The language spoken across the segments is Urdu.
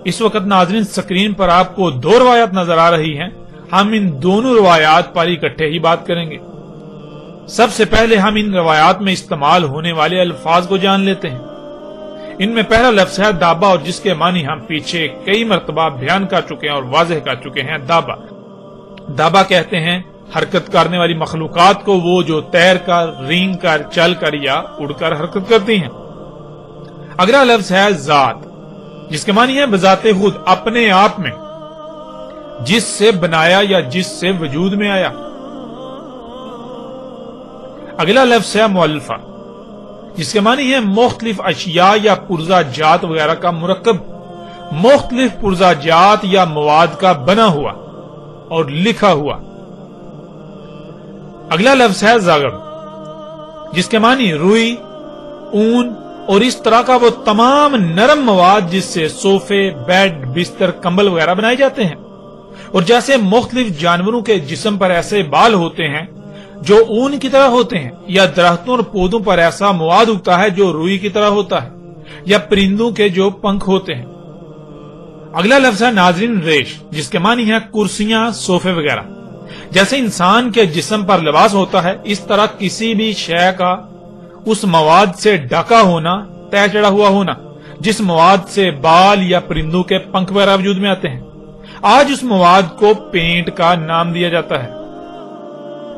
اس وقت ناظرین سکرین پر آپ کو دو روایات نظر آ رہی ہیں، ہم ان دونوں روایات پر اکٹھے ہی بات کریں گے۔ سب سے پہلے ہم ان روایات میں استعمال ہونے والے الفاظ کو جان لیتے ہیں۔ ان میں پہلا لفظ ہے دابا، اور جس کے معنی ہم پیچھے کئی مرتبہ بیان کر چکے ہیں اور واضح کر چکے ہیں۔ دابا دابا کہتے ہیں حرکت کرنے والی مخلوقات کو، وہ جو تیر کر، رینگ کر، چل کر یا اڑ کر حرکت کرتی ہیں۔ اگلا لفظ ہے ذات، جس کے معنی ہے بذات خود، اپنے آپ میں، جس سے بنایا یا جس سے وجود میں آیا۔ اگلا لفظ ہے مؤلفہ، جس کے معنی ہے مختلف اشیاء یا پرزہ جات وغیرہ کا مرکب، مختلف پرزہ جات یا مواد کا بنا ہوا اور لکھا ہوا۔ اگلا لفظ ہے زغب، جس کے معنی روئی، اون اور اس طرح کا وہ تمام نرم مواد جس سے صوفے، بیڈ، بستر، کمبل وغیرہ بنائے جاتے ہیں۔ اور جیسے مختلف جانوروں کے جسم پر ایسے بال ہوتے ہیں جو اون کی طرح ہوتے ہیں، یا درختوں اور پودوں پر ایسا مواد اگتا ہے جو روئی کی طرح ہوتا ہے، یا پرندوں کے جو پنکھ ہوتے ہیں۔ اگلا لفظ ہے ناظرین ریش، جس کے معنی ہے کرسیاں، صوفے وغیرہ۔ جیسے انسان کے جسم پر لباس ہوتا ہے، اس طرح کسی بھی شے کا اس مواد سے ڈھکا ہونا، طے چڑھا ہوا ہونا، جس مواد سے بال یا پرندوں کے پنکھ وغیرہ وجود میں آتے ہیں۔ آج اس مواد کو پینٹ کا نام دیا جاتا ہے۔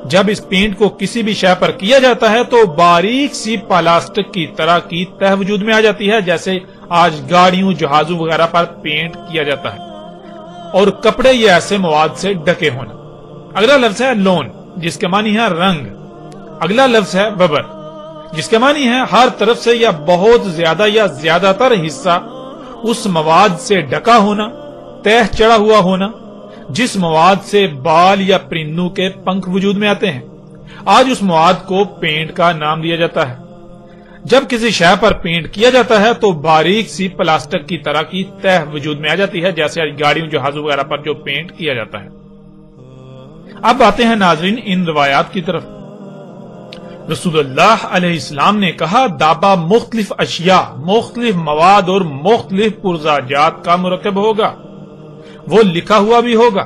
جب اس پینٹ کو کسی بھی شے پر کیا جاتا ہے تو باریک سی پلاسٹک کی طرح کی تہ وجود میں آ جاتی ہے، جیسے آج گاڑیوں، جہازوں وغیرہ پر پینٹ کیا جاتا ہے، اور کپڑے یہ ایسے مواد سے ڈھکے ہونا۔ اگلا لفظ ہے لون، جس کے معنی ہے رنگ۔ اگلا لفظ ہے وبر، جس کے معنی ہے ہر طرف سے یا بہت زیادہ یا زیادہ تر حصہ اس مواد سے ڈھکا ہونا، تہ چڑھا ہوا ہونا، جس مواد سے بال یا پرندوں کے پنکھ وجود میں آتے ہیں۔ آج اس مواد کو پینٹ کا نام دیا جاتا ہے۔ جب کسی شے پر پینٹ کیا جاتا ہے تو باریک سی پلاسٹک کی طرح کی تہ وجود میں آ جاتی ہے، جیسے گاڑیوں، جہازوں وغیرہ پر جو پینٹ کیا جاتا ہے۔ اب آتے ہیں ناظرین ان روایات کی طرف۔ رسول اللہ علیہ السلام نے کہا دابا مختلف اشیاء، مختلف مواد اور مختلف پرزہ جات کا مرکب ہوگا، وہ لکھا ہوا بھی ہوگا،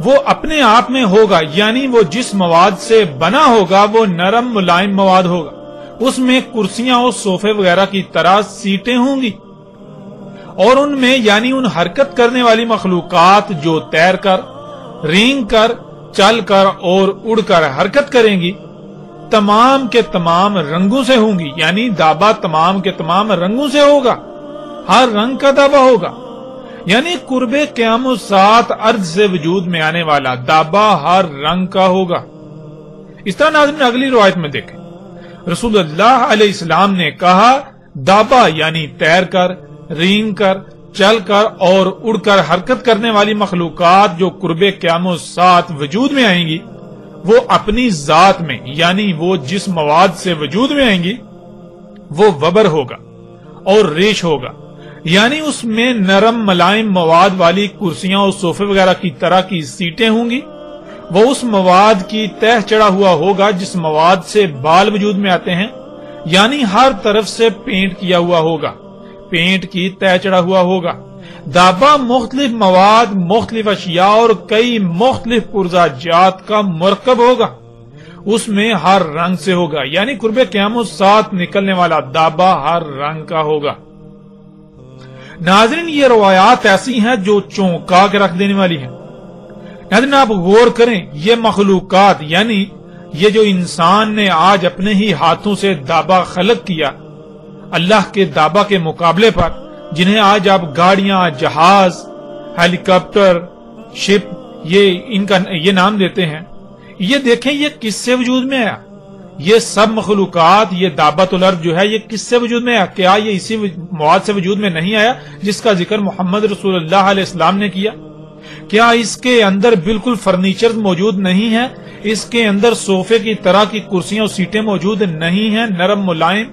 وہ اپنے آپ میں ہوگا، یعنی وہ جس مواد سے بنا ہوگا وہ نرم ملائم مواد ہوگا، اس میں کرسیاں اور صوفے وغیرہ کی طرح سیٹیں ہوں گی، اور ان میں یعنی ان حرکت کرنے والی مخلوقات جو تیر کر، رینگ کر، چل کر اور اڑ کر حرکت کریں گی، تمام کے تمام رنگوں سے ہوں گی، یعنی دابا تمام کے تمام رنگوں سے ہوگا، ہر رنگ کا دابا ہوگا، یعنی قرب قیام الساعت ارض سے وجود میں آنے والا دابا ہر رنگ کا ہوگا۔ اس طرح ناظرین اگلی روایت میں دیکھیں، رسول اللہ علیہ السلام نے کہا دابا یعنی تیر کر، رینگ کر، چل کر اور اڑ کر حرکت کرنے والی مخلوقات جو قرب قیام الساعت وجود میں آئیں گی، وہ اپنی ذات میں یعنی وہ جس مواد سے وجود میں آئیں گی وہ وبر ہوگا اور ریش ہوگا، یعنی اس میں نرم ملائم مواد والی کرسیاں اور صوفے وغیرہ کی طرح کی سیٹیں ہوں گی، وہ اس مواد کی تہ چڑھا ہوا ہوگا جس مواد سے بال وجود میں آتے ہیں، یعنی ہر طرف سے پینٹ کیا ہوا ہوگا، پینٹ کی تہ چڑھا ہوا ہوگا۔ دابا مختلف مواد، مختلف اشیاء اور کئی مختلف پرزہ جات کا مرکب ہوگا، اس میں ہر رنگ سے ہوگا، یعنی قرب قیام الساعت نکلنے والا دابا ہر رنگ کا ہوگا۔ ناظرین یہ روایات ایسی ہیں جو چونکا کے رکھ دینے والی ہیں۔ ناظرین آپ غور کریں، یہ مخلوقات یعنی یہ جو انسان نے آج اپنے ہی ہاتھوں سے دابا خلق کیا اللہ کے دابا کے مقابلے پر، جنہیں آج آپ گاڑیاں، جہاز، ہیلی کاپٹر، شپ یہ نام دیتے ہیں، یہ دیکھیں یہ کس سے وجود میں آیا؟ یہ سب مخلوقات، یہ دابۃ الارض جو ہے یہ کس سے وجود میں آیا؟ کیا یہ اسی مواد سے وجود میں نہیں آیا جس کا ذکر محمد رسول اللہ علیہ السلام نے کیا؟ کیا اس کے اندر بالکل فرنیچر موجود نہیں ہے؟ اس کے اندر صوفے کی طرح کی کرسیاں اور سیٹیں موجود نہیں ہیں نرم ملائم؟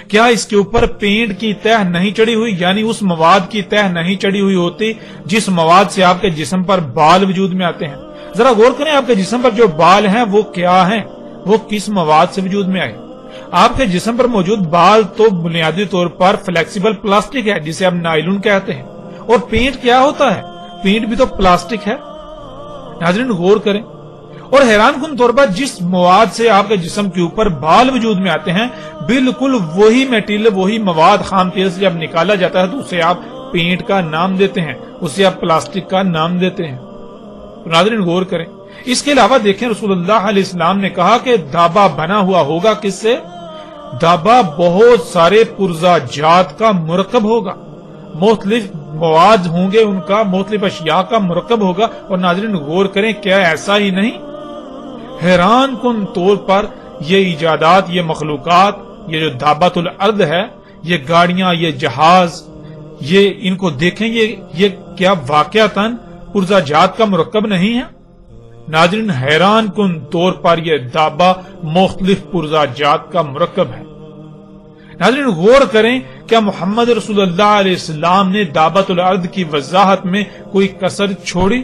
کیا اس کے اوپر پینٹ کی تہ نہیں چڑھی ہوئی، یعنی اس مواد کی تہ نہیں چڑھی ہوئی ہوتی جس مواد سے آپ کے جسم پر بال وجود میں آتے ہیں؟ ذرا غور کریں، آپ کے جسم پر جو بال ہیں وہ کیا ہیں، وہ کس مواد سے وجود میں آئے؟ آپ کے جسم پر موجود بال تو بنیادی طور پر فلیکسیبل پلاسٹک ہے جسے ہم نائلون کہتے ہیں، اور پینٹ کیا ہوتا ہے؟ پینٹ بھی تو پلاسٹک ہے. ناظرین غور کریں. اور حیران کن طور پر جس مواد سے آپ کے جسم کے اوپر بال وجود میں آتے ہیں بالکل وہی میٹیریل، وہی مواد خام تیل سے جب نکالا جاتا ہے تو اسے آپ پینٹ کا نام دیتے ہیں، اسے آپ پلاسٹک کا نام دیتے ہیں. تو ناظرین غور کریں. اس کے علاوہ دیکھیں رسول اللہ علیہ السلام نے کہا کہ دابا بنا ہوا ہوگا کس سے؟ دابا بہت سارے پرزا جات کا مرکب ہوگا، مختلف مواد ہوں گے، ان کا مختلف اشیاء کا مرکب ہوگا. اور ناظرین غور کریں کیا ایسا ہی نہیں؟ حیران کن طور پر یہ ایجادات، یہ مخلوقات، یہ جو دابۃ الارض ہے، یہ گاڑیاں، یہ جہاز، یہ ان کو دیکھیں، یہ کیا واقعتاً پرزا جات کا مرکب نہیں ہے؟ ناظرین حیران کن طور پر یہ دابا مختلف پرزا جات کا مرکب ہے. ناظرین غور کریں کیا محمد رسول اللہ علیہ السلام نے دابۃ الارض کی وضاحت میں کوئی کسر چھوڑی؟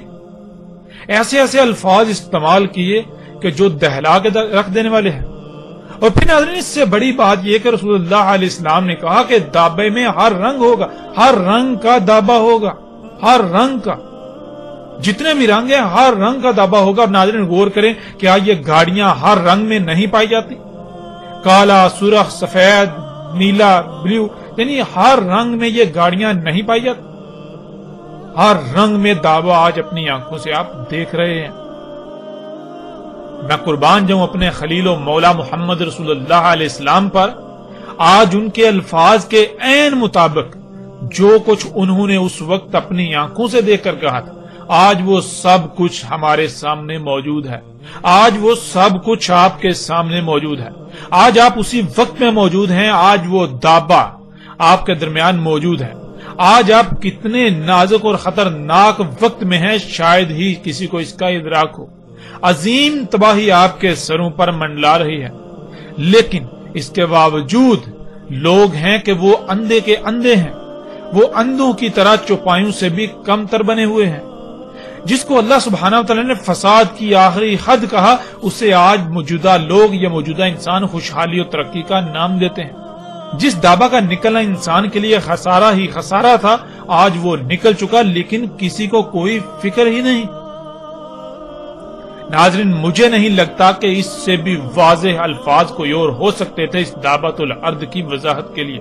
ایسے ایسے الفاظ استعمال کیے کہ جو دہلا کے رکھ دینے والے ہیں. اور پھر ناظرین اس سے بڑی بات یہ کہ رسول اللہ علیہ السلام نے کہا کہ دابے میں ہر رنگ ہوگا، ہر رنگ کا دابا ہوگا، ہر رنگ کا، جتنے بھی رنگ ہیں ہر رنگ کا دابا ہوگا. اور ناظرین غور کریں کیا یہ گاڑیاں ہر رنگ میں نہیں پائی جاتی؟ کالا، سرخ، سفید، نیلا، بلیو، یعنی ہر رنگ میں یہ گاڑیاں نہیں پائی جاتی. ہر رنگ میں دابا آج اپنی آنکھوں سے آپ دیکھ رہے ہیں. میں قربان جاؤں اپنے خلیل و مولا محمد رسول اللہ علیہ السلام پر. آج ان کے الفاظ کے عین مطابق جو کچھ انہوں نے اس وقت اپنی آنکھوں سے دیکھ کر کہا تھا، آج وہ سب کچھ ہمارے سامنے موجود ہے. آج وہ سب کچھ آپ کے سامنے موجود ہے. آج آپ اسی وقت میں موجود ہیں. آج وہ دابا آپ کے درمیان موجود ہے. آج آپ کتنے نازک اور خطرناک وقت میں ہیں شاید ہی کسی کو اس کا ادراک ہو. عظیم تباہی آپ کے سروں پر منڈلا رہی ہے، لیکن اس کے باوجود لوگ ہیں کہ وہ اندھے کے اندھے ہیں. وہ اندھوں کی طرح چوپایوں سے بھی کم تر بنے ہوئے ہیں. جس کو اللہ سبحانہ وتعالی نے فساد کی آخری حد کہا، اسے آج موجودہ لوگ یا موجودہ انسان خوشحالی اور ترقی کا نام دیتے ہیں. جس دابا کا نکلنا انسان کے لیے خسارہ ہی خسارہ تھا، آج وہ نکل چکا لیکن کسی کو کوئی فکر ہی نہیں. ناظرین مجھے نہیں لگتا کہ اس سے بھی واضح الفاظ کوئی اور ہو سکتے تھے اس دابۃ الارض کی وضاحت کے لیے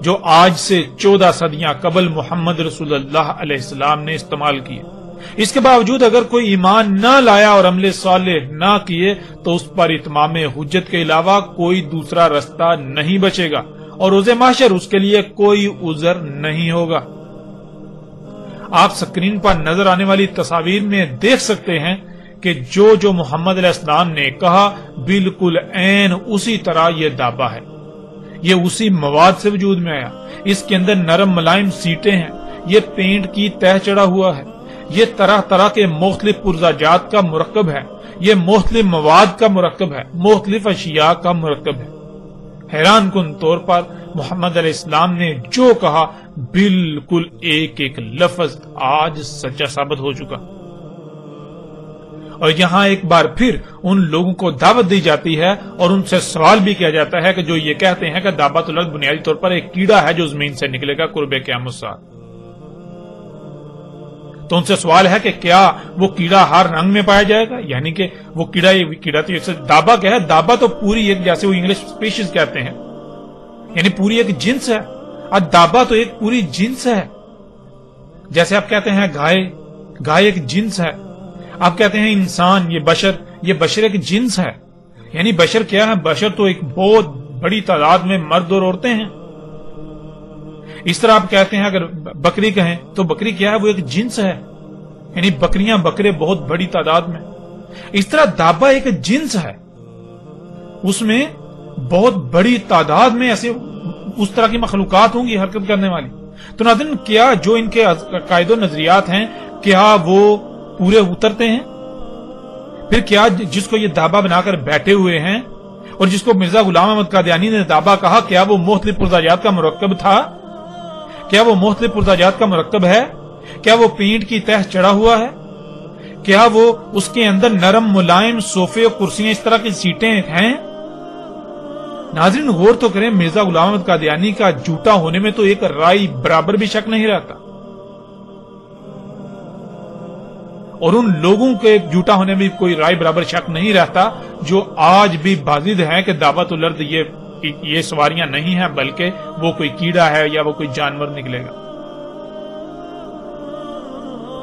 جو آج سے 14 صدیاں قبل محمد رسول اللہ علیہ السلام نے استعمال کیے. اس کے باوجود اگر کوئی ایمان نہ لایا اور عمل صالح نہ کیے تو اس پر اتمام حجت کے علاوہ کوئی دوسرا رستہ نہیں بچے گا اور روز محشر اس کے لیے کوئی عذر نہیں ہوگا. آپ سکرین پر نظر آنے والی تصاویر میں دیکھ سکتے ہیں کہ جو محمد علیہ السلام نے کہا بالکل عین اسی طرح یہ دابا ہے. یہ اسی مواد سے وجود میں آیا. اس کے اندر نرم ملائم سیٹیں ہیں. یہ پینٹ کی تہ چڑھا ہوا ہے. یہ طرح طرح کے مختلف پرزا جات کا مرکب ہے. یہ مختلف مواد کا مرکب ہے، مختلف اشیاء کا مرکب ہے. حیران کن طور پر محمد علیہ السلام نے جو کہا بالکل ایک ایک لفظ آج سچا ثابت ہو چکا. اور یہاں ایک بار پھر ان لوگوں کو دعوت دی جاتی ہے اور ان سے سوال بھی کیا جاتا ہے کہ جو یہ کہتے ہیں کہ دابۃ الارض بنیادی طور پر ایک کیڑا ہے جو زمین سے نکلے گا قرب قیامت ساتھ. تو ان سے سوال ہے کہ کیا وہ کیڑا ہر رنگ میں پایا جائے گا؟ یعنی کہ وہ کیڑا تو دابا کیا ہے؟ دابا تو پوری ایک، جیسے وہ انگلش اسپیشیز کہتے ہیں، یعنی پوری ایک جنس ہے. اور دابا تو ایک پوری جنس ہے. جیسے آپ کہتے ہیں گائے ایک جنس ہے. آپ کہتے ہیں انسان، یہ بشر ایک جنس ہے. یعنی بشر کیا ہے؟ بشر تو ایک بہت بڑی تعداد میں مرد اور عورتیں ہیں. اس طرح آپ کہتے ہیں اگر بکری کہیں تو بکری کیا ہے؟ وہ ایک جنس ہے. یعنی بکریاں بکرے بہت بڑی تعداد میں. اس طرح دابا ایک جنس ہے، اس میں بہت بڑی تعداد میں ایسے اس طرح کی مخلوقات ہوں گی حرکت کرنے والی. تو ناظرین کیا جو ان کے عقائد و نظریات ہیں کیا وہ پورے اترتے ہیں؟ پھر کیا جس کو یہ دابا بنا کر بیٹھے ہوئے ہیں اور جس کو مرزا غلام احمد قادیانی نے دابا کہا، کیا وہ مختلف پرزاجات کا مرکب تھا؟ کیا وہ مختلف پرزاجات کا مرکب ہے؟ کیا وہ پینٹ کی تہ چڑھا ہوا ہے؟ کیا وہ اس کے اندر نرم ملائم صوفے اور کرسیاں اس طرح کی سیٹیں ہیں؟ ناظرین غور تو کریں، مرزا غلام احمد قادیانی کا جھوٹا ہونے میں تو ایک رائی برابر بھی شک نہیں رہتا. اور ان لوگوں کے جھوٹا ہونے میں کوئی رائے برابر شک نہیں رہتا جو آج بھی بازد ہیں کہ دعوت الارض یہ سواریاں نہیں ہیں بلکہ وہ کوئی کیڑا ہے یا وہ کوئی جانور نکلے گا.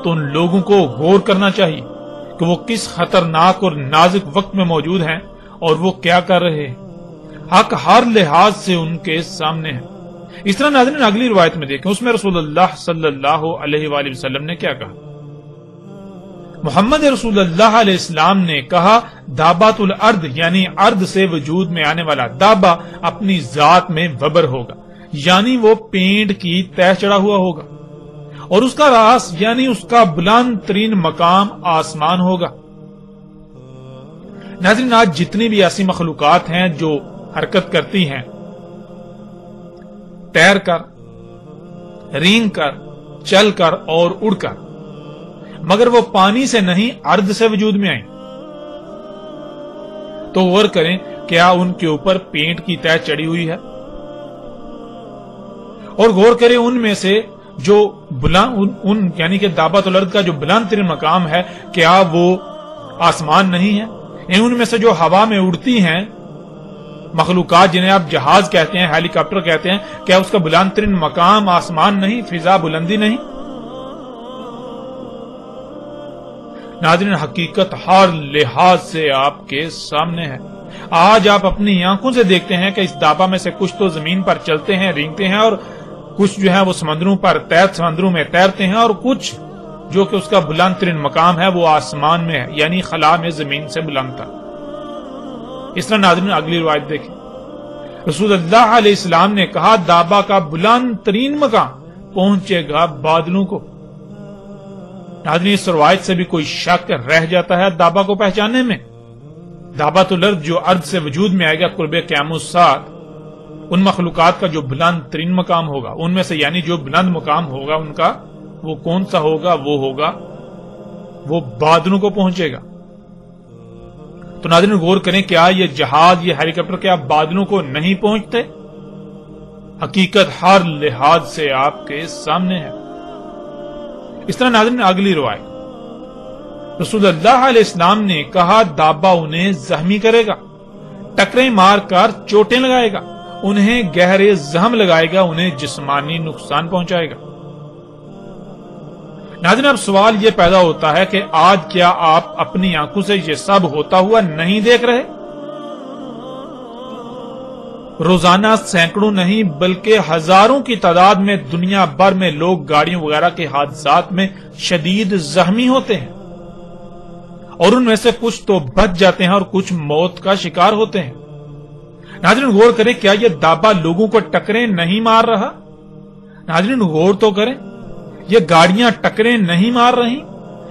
تو ان لوگوں کو غور کرنا چاہیے کہ وہ کس خطرناک اور نازک وقت میں موجود ہیں اور وہ کیا کر رہے ہیں. حق ہر لحاظ سے ان کے سامنے ہے. اس طرح ناظرین اگلی روایت میں دیکھیں، اس میں رسول اللہ صلی اللہ علیہ وآلہ وسلم نے کیا کہا. محمد رسول اللہ علیہ السلام نے کہا دابات الارض یعنی ارض سے وجود میں آنے والا دابا اپنی ذات میں وبر ہوگا، یعنی وہ پینٹ کی تہ چڑھا ہوا ہوگا، اور اس کا راس یعنی اس کا بلند ترین مقام آسمان ہوگا. ناظرین آج جتنی بھی ایسی مخلوقات ہیں جو حرکت کرتی ہیں، تیر کر، رینگ کر، چل کر اور اڑ کر، مگر وہ پانی سے نہیں ارض سے وجود میں آئیں، تو غور کریں کیا ان کے اوپر پینٹ کی تہ چڑھی ہوئی ہے؟ اور غور کریں ان میں سے جو بلند یعنی کہ دابت الارض کا جو بلند ترین مقام ہے کیا وہ آسمان نہیں ہے؟ ان میں سے جو ہوا میں اڑتی ہیں مخلوقات جنہیں آپ جہاز کہتے ہیں، ہیلی کاپٹر کہتے ہیں، کیا اس کا بلند ترین مقام آسمان نہیں، فضا بلندی نہیں؟ ناظرین حقیقت ہر لحاظ سے آپ کے سامنے ہے. آج آپ اپنی آنکھوں سے دیکھتے ہیں کہ اس دابا میں سے کچھ تو زمین پر چلتے ہیں، رینگتے ہیں، اور کچھ جو ہے وہ سمندروں میں تیرتے ہیں، اور کچھ جو کہ اس کا بلند ترین مقام ہے وہ آسمان میں ہے، یعنی خلا میں زمین سے بلند تھا. اس طرح ناظرین اگلی روایت دیکھیں، رسول اللہ علیہ السلام نے کہا دابا کا بلند ترین مقام پہنچے گا بادلوں کو. ناظرین اس روایت سے بھی کوئی شک رہ جاتا ہے دابا کو پہچاننے میں. دابت الارض جو ارض سے وجود میں آئے گا قرب قیام الساعۃ، ان مخلوقات کا جو بلند ترین مقام ہوگا ان میں سے، یعنی جو بلند مقام ہوگا ان کا وہ کون سا ہوگا؟ وہ بادلوں کو پہنچے گا. تو ناظرین غور کریں کیا یہ جہاز، یہ ہیلی کاپٹر کیا بادلوں کو نہیں پہنچتے؟ حقیقت ہر لحاظ سے آپ کے سامنے ہے. اس طرح ناظرین اگلی روایت، رسول اللہ علیہ السلام نے کہا دابا انہیں زخمی کرے گا، ٹکریں مار کر چوٹیں لگائے گا، انہیں گہرے زخم لگائے گا، انہیں جسمانی نقصان پہنچائے گا. ناظرین اب سوال یہ پیدا ہوتا ہے کہ آج کیا آپ اپنی آنکھوں سے یہ سب ہوتا ہوا نہیں دیکھ رہے؟ روزانہ سینکڑوں نہیں بلکہ ہزاروں کی تعداد میں دنیا بھر میں لوگ گاڑیوں وغیرہ کے حادثات میں شدید زخمی ہوتے ہیں، اور ان میں سے کچھ تو بچ جاتے ہیں اور کچھ موت کا شکار ہوتے ہیں. ناظرین غور کریں کیا یہ دابا لوگوں کو ٹکریں نہیں مار رہا؟ ناظرین غور تو کریں، یہ گاڑیاں ٹکریں نہیں مار رہی،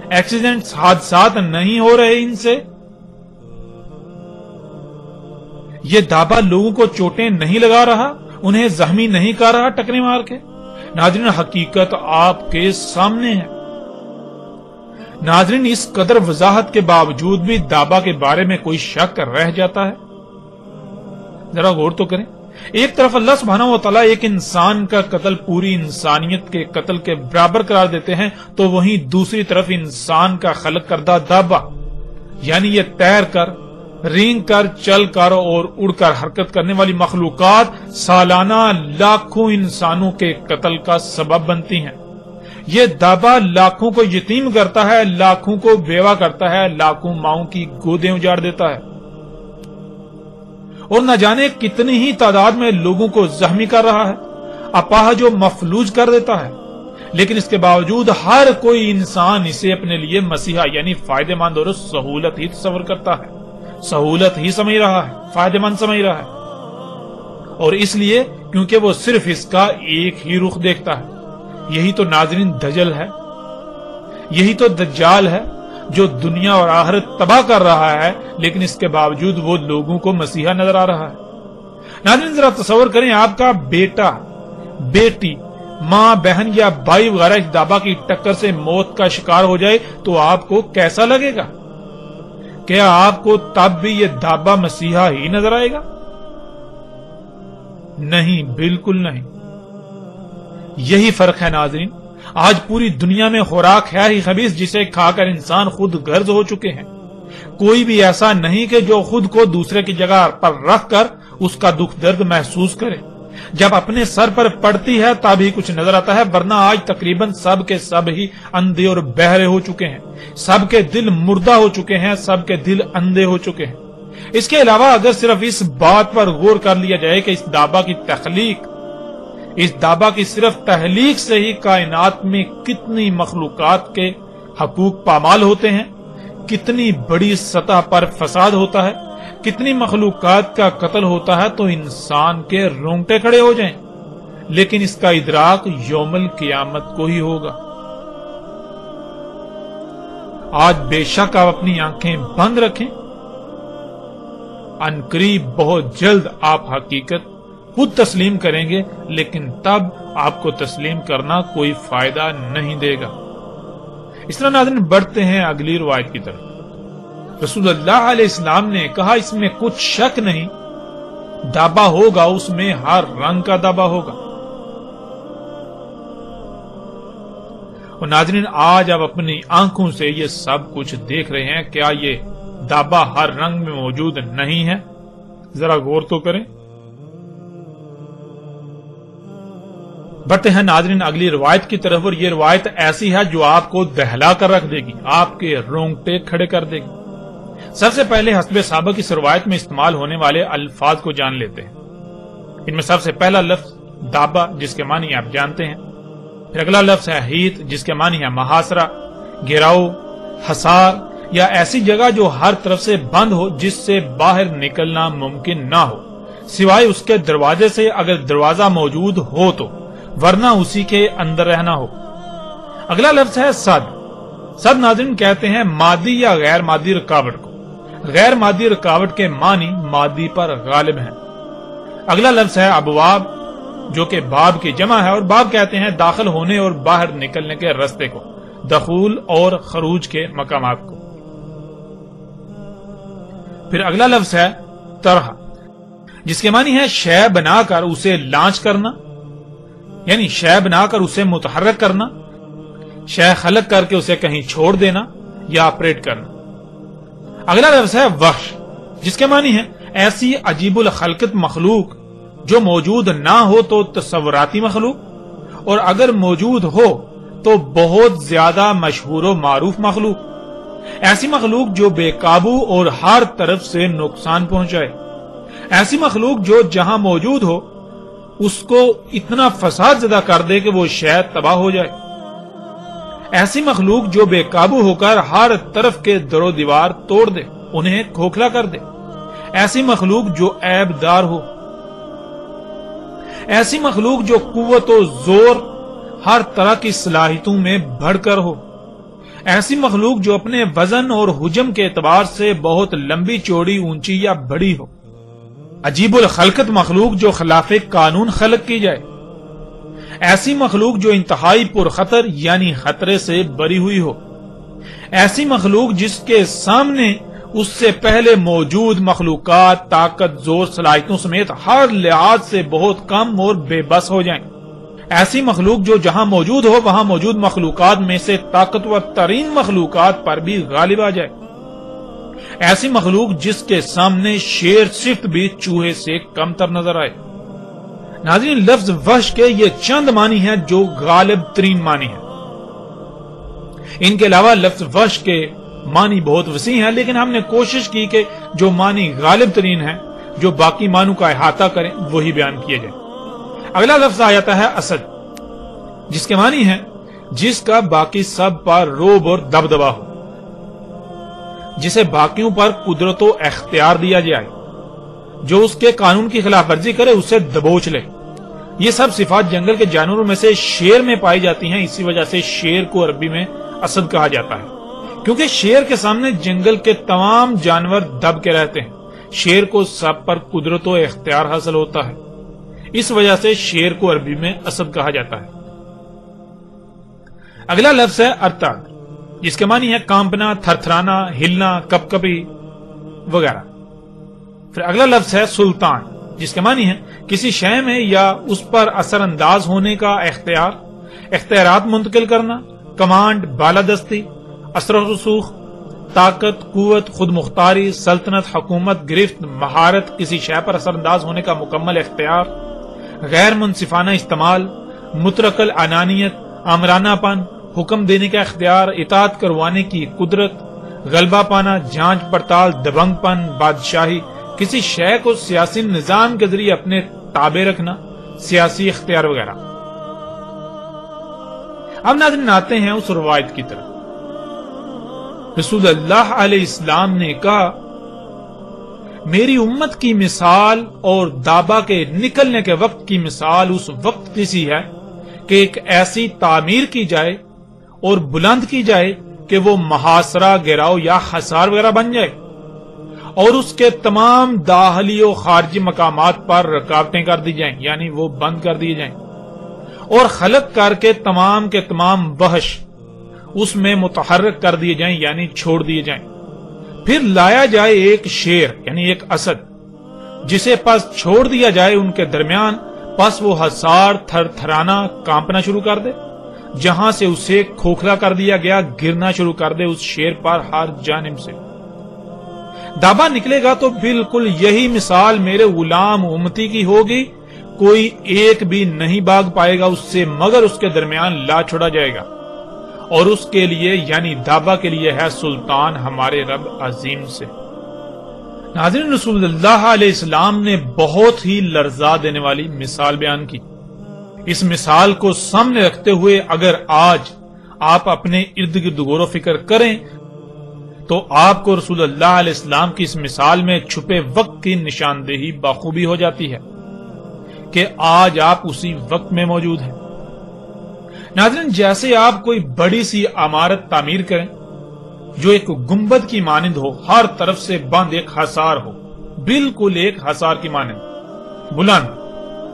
ایکسیڈنٹس حادثات نہیں ہو رہے ان سے، یہ دابا لوگوں کو چوٹیں نہیں لگا رہا، انہیں زخمی نہیں کر رہا ٹکریں مار کے. ناظرین حقیقت آپ کے سامنے ہے. ناظرین اس قدر وضاحت کے باوجود بھی دابا کے بارے میں کوئی شک رہ جاتا ہے؟ ذرا غور تو کریں. ایک طرف اللہ سبحانہ و تعالیٰ ایک انسان کا قتل پوری انسانیت کے قتل کے برابر قرار دیتے ہیں، تو وہیں دوسری طرف انسان کا خلق کردہ دابا یعنی یہ تیر کر، رینگ کر، چل کر اور اڑ کر حرکت کرنے والی مخلوقات سالانہ لاکھوں انسانوں کے قتل کا سبب بنتی ہیں. یہ دابا لاکھوں کو یتیم کرتا ہے، لاکھوں کو بیوہ کرتا ہے، لاکھوں ماؤں کی گودیں اجاڑ دیتا ہے، اور نہ جانے کتنی ہی تعداد میں لوگوں کو زخمی کر رہا ہے، اپاہج و مفلوج کر دیتا ہے. لیکن اس کے باوجود ہر کوئی انسان اسے اپنے لیے مسیحا یعنی فائدہ مند اور سہولت ہی تصور کرتا ہے، سہولت ہی سمجھ رہا ہے، فائدہ مند سمجھ رہا ہے، اور اس لیے کیونکہ وہ صرف اس کا ایک ہی رخ دیکھتا ہے. یہی تو ناظرین دجل ہے، یہی تو دجال ہے جو دنیا اور آخرت تباہ کر رہا ہے، لیکن اس کے باوجود وہ لوگوں کو مسیحا نظر آ رہا ہے. ناظرین ذرا تصور کریں آپ کا بیٹا، بیٹی، ماں، بہن یا بھائی وغیرہ اس دابا کی ٹکر سے موت کا شکار ہو جائے تو آپ کو کیسا لگے گا؟ کیا آپ کو تب بھی یہ دابا مسیحا ہی نظر آئے گا؟ نہیں، بالکل نہیں. یہی فرق ہے ناظرین آج پوری دنیا میں خوراک ہے ہی خبیث جسے کھا کر انسان خود غرض ہو چکے ہیں۔ کوئی بھی ایسا نہیں کہ جو خود کو دوسرے کی جگہ پر رکھ کر اس کا دکھ درد محسوس کرے۔ جب اپنے سر پر پڑتی ہے تب ہی کچھ نظر آتا ہے، ورنہ آج تقریباً سب کے سب ہی اندھے اور بہرے ہو چکے ہیں، سب کے دل مردہ ہو چکے ہیں، سب کے دل اندھے ہو چکے ہیں۔ اس کے علاوہ اگر صرف اس بات پر غور کر لیا جائے کہ اس دابا کی صرف تخلیق سے ہی کائنات میں کتنی مخلوقات کے حقوق پامال ہوتے ہیں، کتنی بڑی سطح پر فساد ہوتا ہے، کتنی مخلوقات کا قتل ہوتا ہے، تو انسان کے رونگٹے کھڑے ہو جائیں۔ لیکن اس کا ادراک یوم القیامت کو ہی ہوگا۔ آج بے شک آپ اپنی آنکھیں بند رکھیں، عنقریب بہت جلد آپ حقیقت خود تسلیم کریں گے، لیکن تب آپ کو تسلیم کرنا کوئی فائدہ نہیں دے گا۔ اس طرح ناظرین بڑھتے ہیں اگلی روایت کی طرف۔ رسول اللہ علیہ السلام نے کہا اس میں کچھ شک نہیں، دابا ہوگا، اس میں ہر رنگ کا دابا ہوگا۔ اور ناظرین آج آپ اپنی آنکھوں سے یہ سب کچھ دیکھ رہے ہیں، کیا یہ دابا ہر رنگ میں موجود نہیں ہے؟ ذرا غور تو کریں۔ بڑھتے ہیں ناظرین اگلی روایت کی طرف، اور یہ روایت ایسی ہے جو آپ کو دہلا کر رکھ دے گی، آپ کے رونگٹے کھڑے کر دے گی۔ سب سے پہلے حسب سابق اس روایت میں استعمال ہونے والے الفاظ کو جان لیتے ہیں۔ ان میں سب سے پہلا لفظ دابا جس کے معنی آپ جانتے ہیں، پھر اگلا لفظ ہے ہیت جس کے معنی ہے محاصرہ، گھیراؤ، حصار یا ایسی جگہ جو ہر طرف سے بند ہو جس سے باہر نکلنا ممکن نہ ہو سوائے اس کے دروازے سے، اگر دروازہ موجود ہو تو، ورنہ اسی کے اندر رہنا ہو۔ اگلا لفظ ہے صد۔ صد ناظرین کہتے ہیں مادی یا غیر مادی رکاوٹ کو، غیر مادی رکاوٹ کے معنی مادی پر غالب ہیں۔ اگلا لفظ ہے ابواب جو کہ باب کی جمع ہے، اور باب کہتے ہیں داخل ہونے اور باہر نکلنے کے رستے کو، دخول اور خروج کے مقامات کو۔ پھر اگلا لفظ ہے طرح جس کے معنی ہے شے بنا کر اسے لانچ کرنا، یعنی شے بنا کر اسے متحرک کرنا، شے خلق کر کے اسے کہیں چھوڑ دینا یا آپریٹ کرنا۔ اگلا لفظ ہے وحش جس کے معنی ہے ایسی عجیب الخلقت مخلوق جو موجود نہ ہو تو تصوراتی مخلوق، اور اگر موجود ہو تو بہت زیادہ مشہور و معروف مخلوق، ایسی مخلوق جو بے قابو اور ہر طرف سے نقصان پہنچائے، ایسی مخلوق جو جہاں موجود ہو اس کو اتنا فساد زدہ کر دے کہ وہ شاید تباہ ہو جائے، ایسی مخلوق جو بے قابو ہو کر ہر طرف کے در و دیوار توڑ دے، انہیں کھوکھلا کر دے، ایسی مخلوق جو عیب دار ہو، ایسی مخلوق جو قوت و زور ہر طرح کی صلاحیتوں میں بڑھ کر ہو، ایسی مخلوق جو اپنے وزن اور حجم کے اعتبار سے بہت لمبی چوڑی اونچی یا بڑی ہو، عجیب الخلقت مخلوق جو خلاف قانون خلق کی جائے، ایسی مخلوق جو انتہائی پرخطر یعنی خطرے سے بری ہوئی ہو، ایسی مخلوق جس کے سامنے اس سے پہلے موجود مخلوقات طاقت زور صلاحیتوں سمیت ہر لحاظ سے بہت کم اور بے بس ہو جائیں، ایسی مخلوق جو جہاں موجود ہو وہاں موجود مخلوقات میں سے طاقتور ترین مخلوقات پر بھی غالب آ جائے، ایسی مخلوق جس کے سامنے شیر صفت بھی چوہے سے کم تر نظر آئے۔ ناظرین لفظ وحش کے یہ چند معنی ہیں جو غالب ترین معنی ہیں، ان کے علاوہ لفظ وحش کے معنی بہت وسیع ہیں، لیکن ہم نے کوشش کی کہ جو معنی غالب ترین ہیں جو باقی معنوں کا احاطہ کریں وہی بیان کیے جائیں۔ اگلا لفظ آ جاتا ہے اسد جس کے معنی ہے جس کا باقی سب پر روب اور دبدبا ہو، جسے باقیوں پر قدرت و اختیار دیا جائے، جو اس کے قانون کی خلاف ورزی کرے اسے دبوچ لے۔ یہ سب صفات جنگل کے جانوروں میں سے شیر میں پائی جاتی ہیں، اسی وجہ سے شیر کو عربی میں اسد کہا جاتا ہے، کیونکہ شیر کے سامنے جنگل کے تمام جانور دب کے رہتے ہیں، شیر کو سب پر قدرت و اختیار حاصل ہوتا ہے، اس وجہ سے شیر کو عربی میں اسد کہا جاتا ہے۔ اگلا لفظ ہے ارتعد جس کے معنی ہے کانپنا، تھرتھرانا، ہلنا، کپ کپی وغیرہ۔ پھر اگلا لفظ ہے سلطان جس کے معنی ہے کسی شے میں یا اس پر اثر انداز ہونے کا اختیار، اختیارات منتقل کرنا، کمانڈ، بالادستی، اثر و رسوخ، طاقت، قوت، خود مختاری، سلطنت، حکومت، گرفت، مہارت، کسی شے پر اثر انداز ہونے کا مکمل اختیار، غیر منصفانہ استعمال، مطلق انانیت، آمرانہ پن، حکم دینے کا اختیار، اطاعت کروانے کی قدرت، غلبہ پانا، جانچ پڑتال، دبنگ پن، بادشاہی، کسی شے کو سیاسی نظام کے ذریعے اپنے تابع رکھنا، سیاسی اختیار وغیرہ۔ اب ناظرین آتے ہیں اس روایت کی طرف۔ رسول اللہ علیہ السلام نے کہا، میری امت کی مثال اور دابا کے نکلنے کے وقت کی مثال اس وقت کسی ہے کہ ایک ایسی تعمیر کی جائے اور بلند کی جائے کہ وہ محاصرہ، گراؤ یا حصار وغیرہ بن جائے، اور اس کے تمام داخلی و خارجی مقامات پر رکاوٹیں کر دی جائیں، یعنی وہ بند کر دی جائیں، اور خلق کر کے تمام وحش اس میں متحرک کر دیے جائیں، یعنی چھوڑ دیے جائیں۔ پھر لایا جائے ایک شیر، یعنی ایک اسد، جسے پس چھوڑ دیا جائے ان کے درمیان، پس وہ حصار تھر تھرانا، کانپنا شروع کر دے، جہاں سے اسے کھوکھلا کر دیا گیا گرنا شروع کر دے اس شیر پر ہر جانب سے۔ دابا نکلے گا تو بالکل یہی مثال میرے غلام امتی کی ہوگی، کوئی ایک بھی نہیں بھاگ پائے گا اس سے مگر اس کے درمیان لا چھوڑا جائے گا، اور اس کے لیے یعنی دابا کے لیے ہے سلطان ہمارے رب عظیم سے۔ ناظرین، رسول اللہ علیہ السلام نے بہت ہی لرزا دینے والی مثال بیان کی۔ اس مثال کو سامنے رکھتے ہوئے اگر آج آپ اپنے ارد گرد غور و فکر کریں تو آپ کو رسول اللہ علیہ السلام کی اس مثال میں چھپے وقت کی نشاندہی بخوبی ہو جاتی ہے کہ آج آپ اسی وقت میں موجود ہیں۔ ناظرین، جیسے آپ کوئی بڑی سی عمارت تعمیر کریں جو ایک گنبد کی مانند ہو، ہر طرف سے بند ایک حصار ہو، بالکل ایک حصار کی مانند بلند،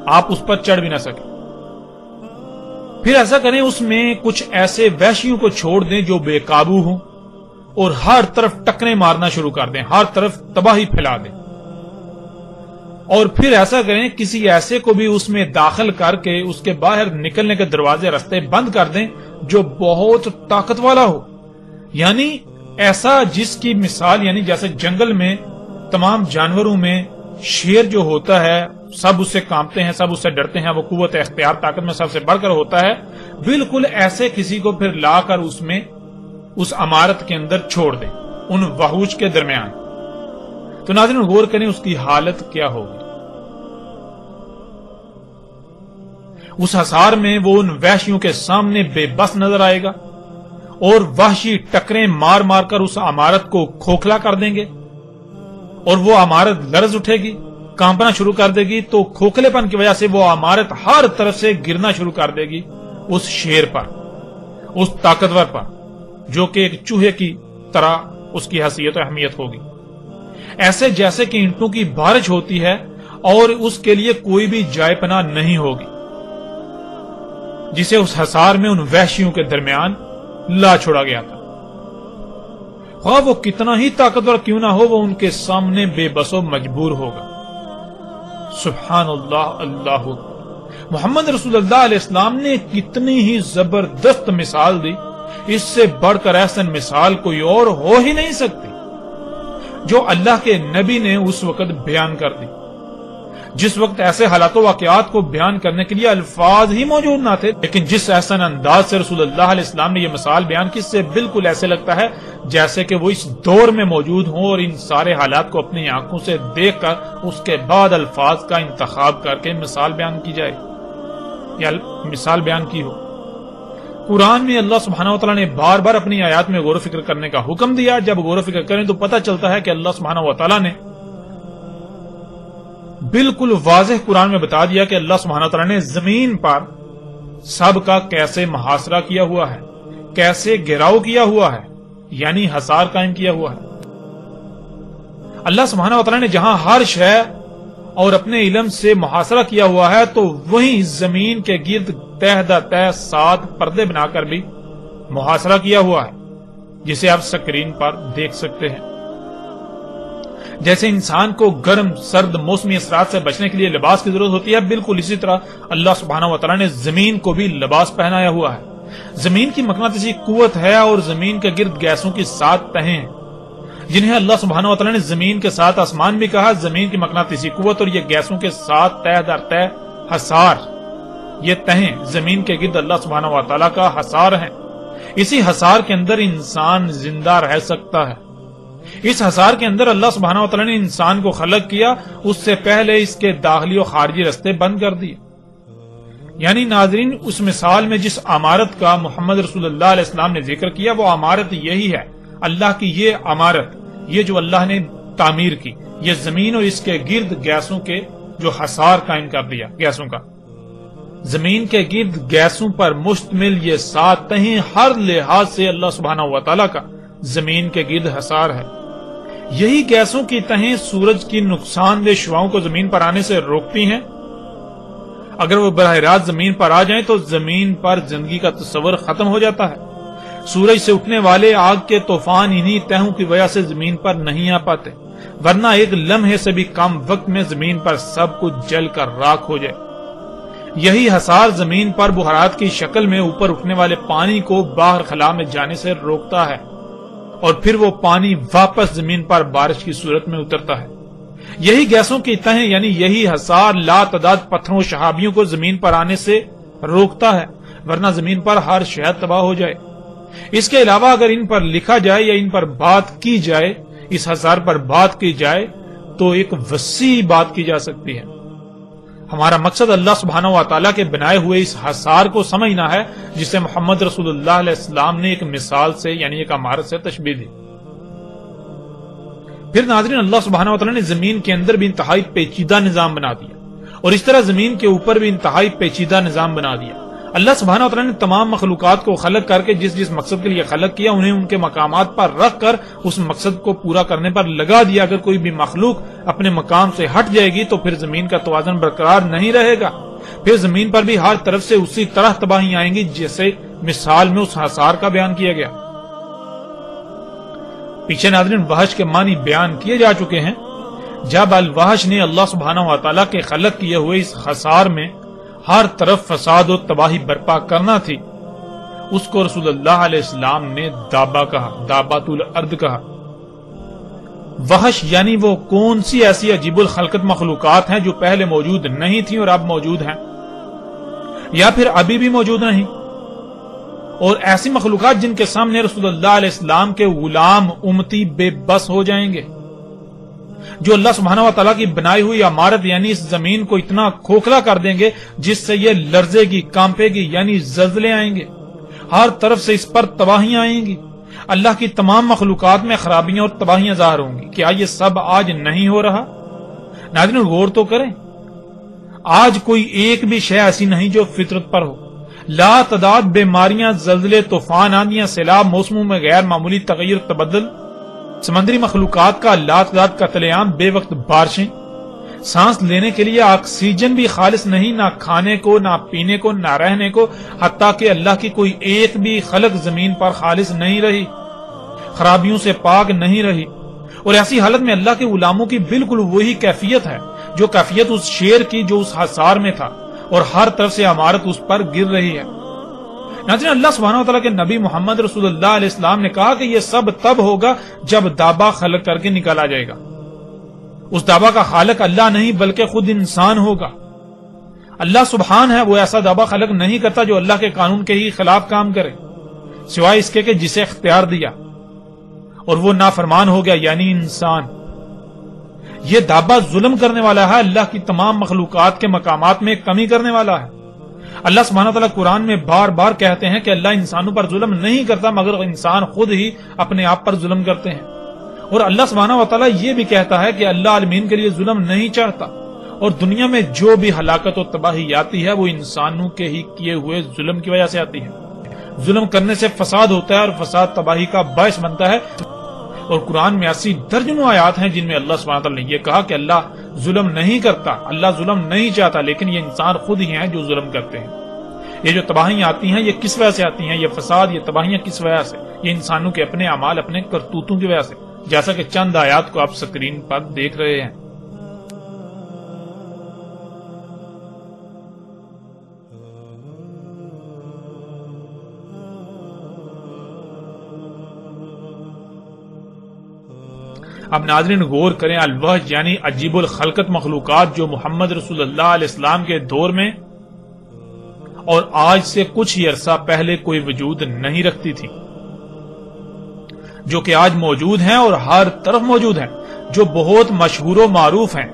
آپ اس پر چڑھ بھی نہ سکیں۔ پھر ایسا کریں، اس میں کچھ ایسے وحشیوں کو چھوڑ دیں جو بے قابو ہوں اور ہر طرف ٹکریں مارنا شروع کر دیں، ہر طرف تباہی پھیلا دیں۔ اور پھر ایسا کریں، کسی ایسے کو بھی اس میں داخل کر کے اس کے باہر نکلنے کے دروازے رستے بند کر دیں جو بہت طاقت والا ہو، یعنی ایسا جس کی مثال، یعنی جیسے جنگل میں تمام جانوروں میں شیر جو ہوتا ہے سب اس سے کانپتے ہیں، سب اس سے ڈرتے ہیں، وہ قوت اختیار طاقت میں سب سے بڑھ کر ہوتا ہے، بالکل ایسے کسی کو پھر لا کر اس میں اس عمارت کے اندر چھوڑ دیں ان وحوش کے درمیان، تو ناظرین غور کریں اس کی حالت کیا ہوگی۔ اس حصار میں وہ ان وحشیوں کے سامنے بے بس نظر آئے گا اور وحشی ٹکریں مار مار کر اس عمارت کو کھوکھلا کر دیں گے، اور وہ عمارت لرز اٹھے گی، کانپنا شروع کر دے گی، تو کھوکھلے پن کی وجہ سے وہ عمارت ہر طرف سے گرنا شروع کر دے گی اس شیر پر، اس طاقتور پر، جو کہ ایک چوہے کی طرح اس کی حیثیت و اہمیت ہوگی، ایسے جیسے کہ اینٹوں کی بارش ہوتی ہے اور اس کے لیے کوئی بھی جائے پناہ نہیں ہوگی، جسے اس حصار میں ان وحشیوں کے درمیان لا چھوڑا گیا تھا۔ خواہ وہ کتنا ہی طاقتور کیوں نہ ہو، وہ ان کے سامنے بے بس و مجبور ہوگا۔ سبحان اللہ، اللہ اکبر۔ محمد رسول اللہ علیہ السلام نے کتنی ہی زبردست مثال دی، اس سے بڑھ کر احسن مثال کوئی اور ہو ہی نہیں سکتی جو اللہ کے نبی نے اس وقت بیان کر دی، جس وقت ایسے حالات و واقعات کو بیان کرنے کے لیے الفاظ ہی موجود نہ تھے، لیکن جس احسن انداز سے رسول اللہ علیہ السلام نے یہ مثال بیان کی، اس سے بالکل ایسے لگتا ہے جیسے کہ وہ اس دور میں موجود ہوں اور ان سارے حالات کو اپنی آنکھوں سے دیکھ کر اس کے بعد الفاظ کا انتخاب کر کے مثال بیان کی جائے یا مثال بیان کی ہو۔ قرآن میں اللہ سبحانہ وتعالی نے بار بار اپنی آیات میں غور و فکر کرنے کا حکم دیا۔ جب غور و فکر کریں تو پتہ چلتا ہے کہ اللہ سبحانہ وتعالی نے بالکل واضح قرآن میں بتا دیا کہ اللہ سبحانہ وتعالی نے زمین پر سب کا کیسے محاصرہ کیا ہوا ہے، کیسے گھیراؤ کیا ہوا ہے، یعنی حصار قائم کیا ہوا ہے۔ اللہ سبحانہ وتعالی نے جہاں ہر شے اور اپنے علم سے محاصرہ کیا ہوا ہے، تو وہیں زمین کے گرد تہ در تہ 7 پردے بنا کر بھی محاصرہ کیا ہوا ہے، جسے آپ سکرین پر دیکھ سکتے ہیں۔ جیسے انسان کو گرم سرد موسمی اثرات سے بچنے کے لیے لباس کی ضرورت ہوتی ہے، بالکل اسی طرح اللہ سبحانہ و تعالیٰ نے زمین کو بھی لباس پہنایا ہوا ہے۔ زمین کی مقناطیسی قوت ہے اور زمین کے گرد گیسوں کی 7 تہیں ہیں جنہیں اللہ سبحانہ و تعالیٰ نے زمین کے ساتھ آسمان بھی کہا۔ زمین کی مقناطیسی قوت اور یہ گیسوں کے 7 تہ در تہ حصار، یہ تہیں زمین کے گرد اللہ سبحانہ و تعالیٰ کا حصار ہیں۔ اسی حصار کے اندر انسان زندہ رہ سکتا ہے۔ اس حصار کے اندر اللہ سبحانہ و تعالیٰ نے انسان کو خلق کیا، اس سے پہلے اس کے داخلی و خارجی رستے بند کر دیے۔ یعنی ناظرین، اس مثال میں جس عمارت کا محمد رسول اللہ علیہ السلام نے ذکر کیا وہ عمارت یہی ہے، اللہ کی یہ عمارت، یہ جو اللہ نے تعمیر کی، یہ زمین اور اس کے گرد گیسوں کے جو حصار قائم کر دیا، گیسوں کا، زمین کے گرد گیسوں پر مشتمل یہ 7 تہیں ہر لحاظ سے اللہ سبحانہ و تعالیٰ کا زمین کے گرد حصار ہے۔ یہی گیسوں کی تہیں سورج کی نقصان دہ شعاؤں کو زمین پر آنے سے روکتی ہیں۔ اگر وہ براہ راست زمین پر آ جائیں تو زمین پر زندگی کا تصور ختم ہو جاتا ہے۔ سورج سے اٹھنے والے آگ کے طوفان انہی تہوں کی وجہ سے زمین پر نہیں آ پاتے، ورنہ ایک لمحے سے بھی کم وقت میں زمین پر سب کچھ جل کر راکھ ہو جائے۔ یہی حصار زمین پر بخارات کی شکل میں اوپر اٹھنے والے پانی کو باہر خلا میں جانے سے روکتا ہے اور پھر وہ پانی واپس زمین پر بارش کی صورت میں اترتا ہے۔ یہی گیسوں کی تہیں یعنی یہی حصار لا تعداد پتھروں شہابیوں کو زمین پر آنے سے روکتا ہے، ورنہ زمین پر ہر شے تباہ ہو جائے۔ اس کے علاوہ اگر ان پر لکھا جائے یا ان پر بات کی جائے، اس حصار پر بات کی جائے تو ایک وسیع بات کی جا سکتی ہے۔ ہمارا مقصد اللہ سبحانہ و تعالیٰ کے بنائے ہوئے اس حصار کو سمجھنا ہے جسے محمد رسول اللہ علیہ السلام نے ایک مثال سے یعنی ایک عمارت سے تشبیہ دی۔ پھر ناظرین، اللہ سبحانہ و تعالیٰ نے زمین کے اندر بھی انتہائی پیچیدہ نظام بنا دیا اور اس طرح زمین کے اوپر بھی انتہائی پیچیدہ نظام بنا دیا۔ اللہ سبحانہ و تعالیٰ نے تمام مخلوقات کو خلق کر کے جس مقصد کے لیے خلق کیا انہیں ان کے مقامات پر رکھ کر اس مقصد کو پورا کرنے پر لگا دیا۔ اگر کوئی بھی مخلوق اپنے مقام سے ہٹ جائے گی تو پھر زمین کا توازن برقرار نہیں رہے گا، پھر زمین پر بھی ہر طرف سے اسی طرح تباہی آئیں گی جیسے مثال میں اس حصار کا بیان کیا گیا۔ پیچھے ناظرین وحش کے معنی بیان کیے جا چکے ہیں۔ جب الوحش نے اللہ سبحانہ و تعالیٰ کے خلق کیے ہوئے اس حصار میں ہر طرف فساد و تباہی برپا کرنا تھی، اس کو رسول اللہ علیہ السلام نے دابا کہا، دابات الارض کہا۔ وحش یعنی وہ کون سی ایسی عجیب الخلقت مخلوقات ہیں جو پہلے موجود نہیں تھیں اور اب موجود ہیں، یا پھر ابھی بھی موجود نہیں، اور ایسی مخلوقات جن کے سامنے رسول اللہ علیہ السلام کے غلام امتی بے بس ہو جائیں گے، جو اللہ سبحانہ و تعالیٰ کی بنائی ہوئی عمارت یعنی اس زمین کو اتنا کھوکھلا کر دیں گے جس سے یہ لرزے گی، کانپے گی، یعنی زلزلے آئیں گے، ہر طرف سے اس پر تباہیاں آئیں گی، اللہ کی تمام مخلوقات میں خرابیاں اور تباہیاں ظاہر ہوں گی۔ کیا یہ سب آج نہیں ہو رہا؟ ناظرین غور تو کریں، آج کوئی ایک بھی شے ایسی نہیں جو فطرت پر ہو۔ لا تعداد بیماریاں، زلزلے، طوفان، آندیاں، سیلاب، موسموں میں غیر معمولی تغیر تبدل، سمندری مخلوقات کا لا تعداد قتل عام، بے وقت بارشیں، سانس لینے کے لیے آکسیجن بھی خالص نہیں، نہ کھانے کو، نہ پینے کو، نہ رہنے کو، حتیٰ کہ اللہ کی کوئی ایک بھی خلق زمین پر خالص نہیں رہی، خرابیوں سے پاک نہیں رہی۔ اور ایسی حالت میں اللہ کے غلاموں کی بالکل وہی کیفیت ہے جو کیفیت اس شیر کی جو اس حصار میں تھا، اور ہر طرف سے عمارت اس پر گر رہی ہے۔ ناظرین اللہ سبحانہ وتعالی کے نبی محمد رسول اللہ علیہ السلام نے کہا کہ یہ سب تب ہوگا جب دابا خلق کر کے نکالا جائے گا۔ اس دابا کا خالق اللہ نہیں بلکہ خود انسان ہوگا۔ اللہ سبحان ہے، وہ ایسا دابا خلق نہیں کرتا جو اللہ کے قانون کے ہی خلاف کام کرے، سوائے اس کے کہ جسے اختیار دیا، اور وہ نافرمان ہو گیا یعنی انسان۔ یہ دابا ظلم کرنے والا ہے، اللہ کی تمام مخلوقات کے مقامات میں کمی کرنے والا ہے۔ اللہ سبحانہ وتعالی قرآن میں بار بار کہتے ہیں کہ اللہ انسانوں پر ظلم نہیں کرتا مگر انسان خود ہی اپنے آپ پر ظلم کرتے ہیں، اور اللہ سبحانہ وتعالی یہ بھی کہتا ہے کہ اللہ عالمین کے لیے ظلم نہیں چاہتا، اور دنیا میں جو بھی ہلاکت و تباہی آتی ہے وہ انسانوں کے ہی کیے ہوئے ظلم کی وجہ سے آتی ہے۔ ظلم کرنے سے فساد ہوتا ہے اور فساد تباہی کا باعث بنتا ہے، اور قرآن میں ایسی درجنوں آیات ہیں جن میں اللہ سبحانہ وتعالی نے یہ کہا کہ اللہ ظلم نہیں کرتا، اللہ ظلم نہیں چاہتا، لیکن یہ انسان خود ہی ہیں جو ظلم کرتے ہیں۔ یہ جو تباہیاں آتی ہیں یہ کس وجہ سے آتی ہیں؟ یہ فساد، یہ تباہیاں کس وجہ سے؟ یہ انسانوں کے اپنے اعمال، اپنے کرتوتوں کی وجہ سے۔ جیسا کہ چند آیات کو آپ سکرین پر دیکھ رہے ہیں۔ اب ناظرین غور کریں، الوحش یعنی عجیب الخلقت مخلوقات جو محمد رسول اللہ علیہ السلام کے دور میں اور آج سے کچھ ہی عرصہ پہلے کوئی وجود نہیں رکھتی تھی، جو کہ آج موجود ہیں اور ہر طرف موجود ہیں، جو بہت مشہور و معروف ہیں،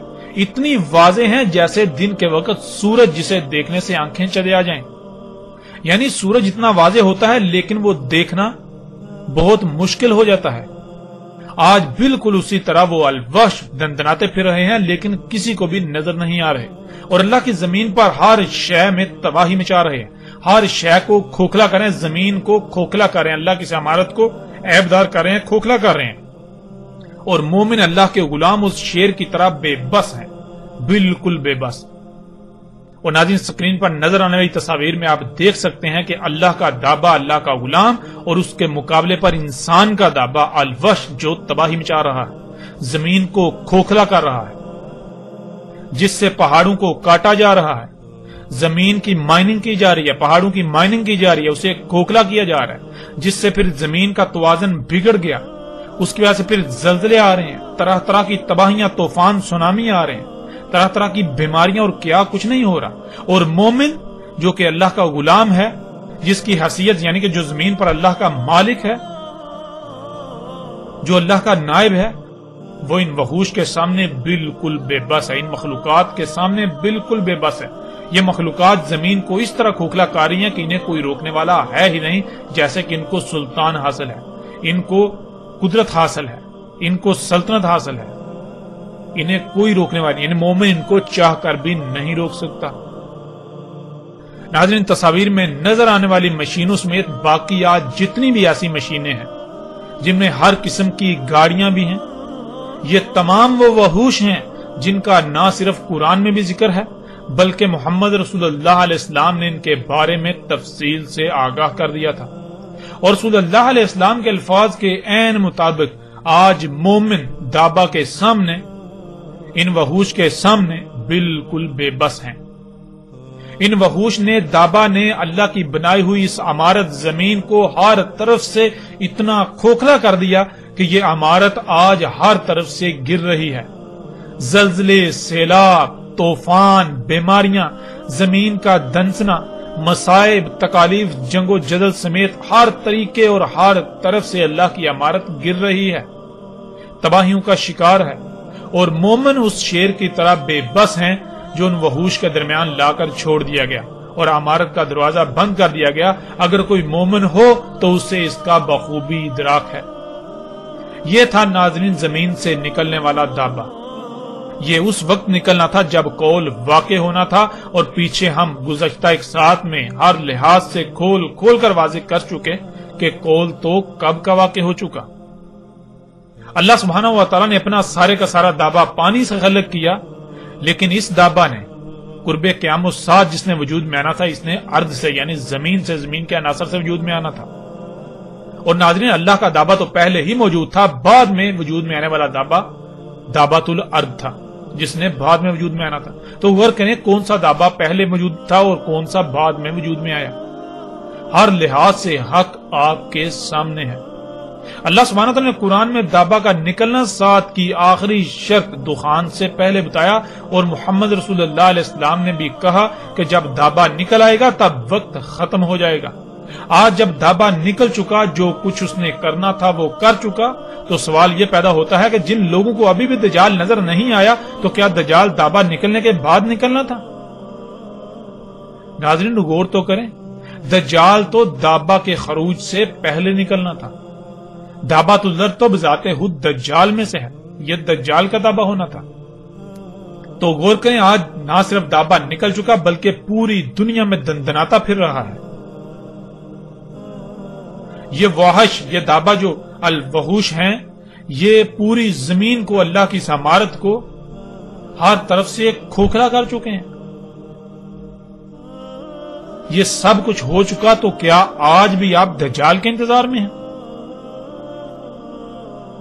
اتنی واضح ہیں جیسے دن کے وقت سورج جسے دیکھنے سے آنکھیں چلے آ جائیں۔ یعنی سورج اتنا واضح ہوتا ہے لیکن وہ دیکھنا بہت مشکل ہو جاتا ہے۔ آج بالکل اسی طرح وہ الوحش دندناتے پھر رہے ہیں لیکن کسی کو بھی نظر نہیں آ رہے، اور اللہ کی زمین پر ہر شے میں تباہی مچا رہے ہیں، ہر شے کو کھوکھلا کریں، زمین کو کھوکھلا کریں، اللہ کی عمارت کو عیبدار کر رہے ہیں، کھوکھلا کر رہے ہیں، اور مومن اللہ کے غلام اس شیر کی طرح بے بس ہیں، بالکل بے بس۔ اور ناظرین سکرین پر نظر آنے والی تصاویر میں آپ دیکھ سکتے ہیں کہ اللہ کا دابا اللہ کا غلام اور اس کے مقابلے پر انسان کا دابا الوحش جو تباہی مچا رہا ہے، زمین کو کھوکھلا کر رہا ہے، جس سے پہاڑوں کو کاٹا جا رہا ہے، زمین کی مائننگ کی جا رہی ہے، پہاڑوں کی مائننگ کی جا رہی ہے، اسے کھوکھلا کیا جا رہا ہے، جس سے پھر زمین کا توازن بگڑ گیا، اس کی وجہ سے پھر زلزلے آ رہے ہیں، طرح طرح کی تباہیاں، طوفان، سونامی آ رہے ہیں، طرح طرح کی بیماریاں، اور کیا کچھ نہیں ہو رہا۔ اور مومن جو کہ اللہ کا غلام ہے، جس کی حیثیت یعنی کہ جو زمین پر اللہ کا مالک ہے، جو اللہ کا نائب ہے، وہ ان وحوش کے سامنے بالکل بے بس ہے، ان مخلوقات کے سامنے بالکل بے بس ہے۔ یہ مخلوقات زمین کو اس طرح کھوکھلا کر رہی ہیں کہ انہیں کوئی روکنے والا ہے ہی نہیں، جیسے کہ ان کو سلطان حاصل ہے، ان کو قدرت حاصل ہے، ان کو سلطنت حاصل ہے، انہیں کوئی روکنے والی، یعنی مومن ان کو چاہ کر بھی نہیں روک سکتا۔ ناظرین تصاویر میں نظر آنے والی مشینوں سمیت باقی آج جتنی بھی ایسی مشینیں ہیں جن میں ہر قسم کی گاڑیاں بھی ہیں، یہ تمام وہ وحوش ہیں جن کا نہ صرف قرآن میں بھی ذکر ہے بلکہ محمد رسول اللہ علیہ السلام نے ان کے بارے میں تفصیل سے آگاہ کر دیا تھا، اور رسول اللہ علیہ السلام کے الفاظ کے عین مطابق آج مومن دابا کے سامنے، ان وحوش کے سامنے بالکل بے بس ہیں۔ ان وحوش نے، دابا نے اللہ کی بنائی ہوئی اس عمارت زمین کو ہر طرف سے اتنا کھوکھلا کر دیا کہ یہ عمارت آج ہر طرف سے گر رہی ہے۔ زلزلے، سیلاب، طوفان، بیماریاں، زمین کا دھنسنا، مصائب، تکالیف، جنگ و جدل سمیت ہر طریقے اور ہر طرف سے اللہ کی عمارت گر رہی ہے، تباہیوں کا شکار ہے، اور مومن اس شیر کی طرح بے بس ہیں جو ان وحوش کے درمیان لا کر چھوڑ دیا گیا اور عمارت کا دروازہ بند کر دیا گیا۔ اگر کوئی مومن ہو تو اسے اس کا بخوبی ادراک ہے۔ یہ تھا ناظرین زمین سے نکلنے والا دابا۔ یہ اس وقت نکلنا تھا جب قول واقع ہونا تھا، اور پیچھے ہم گزشتہ ایک ساتھ میں ہر لحاظ سے کھول کھول کر واضح کر چکے کہ قول تو کب کا واقع ہو چکا۔ اللہ سبحانہ و تعالیٰ نے اپنا سارے کا سارا دابا پانی سے خلق کیا، لیکن اس دابا نے قرب قیام الساعہ جس نے وجود میں آنا تھا، اس نے ارض سے یعنی زمین سے، زمین کے عناصر سے وجود میں آنا تھا۔ اور ناظرین اللہ کا دابا تو پہلے ہی موجود تھا، بعد میں وجود میں آنے والا دابا دابۃ الارض تھا جس نے بعد میں وجود میں آنا تھا۔ تو غور کریں کون سا دابا پہلے موجود تھا اور کون سا بعد میں وجود میں آیا۔ ہر لحاظ سے حق آپ کے سامنے ہے۔ اللہ سبحانہ تعالیٰ نے قرآن میں دابا کا نکلنا ساتھ کی آخری شرط دخان سے پہلے بتایا، اور محمد رسول اللہ علیہ السلام نے بھی کہا کہ جب دابا نکل آئے گا تب وقت ختم ہو جائے گا۔ آج جب دابا نکل چکا، جو کچھ اس نے کرنا تھا وہ کر چکا، تو سوال یہ پیدا ہوتا ہے کہ جن لوگوں کو ابھی بھی دجال نظر نہیں آیا، تو کیا دجال دابا نکلنے کے بعد نکلنا تھا؟ ناظرین غور تو کریں، دجال تو دابا کے خروج سے پہلے نکلنا تھا۔ دابۃ الارض تو بذات خود دجال میں سے ہے، یہ دجال کا دابا ہونا تھا۔ تو غور کریں آج نہ صرف دابا نکل چکا بلکہ پوری دنیا میں دندناتا پھر رہا ہے۔ یہ وحش، یہ دابا جو الوحوش ہیں، یہ پوری زمین کو، اللہ کی عمارت کو ہر طرف سے کھوکھلا کر چکے ہیں۔ یہ سب کچھ ہو چکا تو کیا آج بھی آپ دجال کے انتظار میں ہیں؟